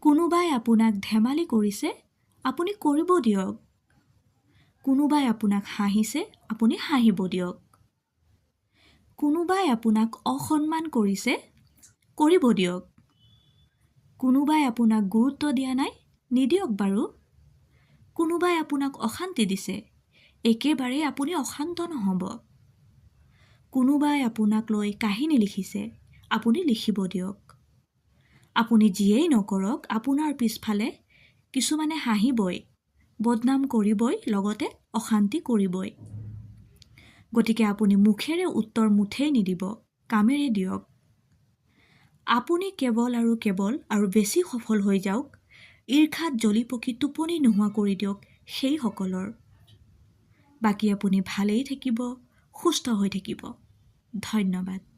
কোনোবাই আপোনাক ধেমালি কৰিছে, আপুনি কৰিব দিয়ক। কোনোবাই আপোনাক হাঁহিছে, আপুনি হাঁহিব দিয়ক। কোনোবাই আপোনাক অসন্মান কৰিছে, কৰিব দিয়ক। কোনোবাই আপোনাক গুৰুত্ব দিয়া নাই, নিদিয়ক বাৰু। কোনোবাই আপোনাক অশান্তি দিছে, একেবাৰে আপুনি অশান্ত নহ'ব। কোনোবাই আপোনাক লৈ কাহিনী লিখিছে, আপুনি লিখিব দিয়ক। আপুনি যিয়েই নকৰক, আপোনাৰ পিছফালে কিছুমানে হাঁহিবই, বদনাম কৰিবই, লগতে অশান্তি কৰিবই। গতিকে আপুনি মুখেৰে উত্তৰ মুঠেই নিদিব, কামেৰে দিয়ক। আপুনি কেৱল আৰু বেছি সফল হৈ যাওক, ঈৰ্ষাত জ্বলি পকি টোপনি নোহোৱা কৰি দিয়ক সেইসকলৰ। বাকী আপুনি ভালেই থাকিব, সুস্থ হৈ থাকিব। ধন্যবাদ।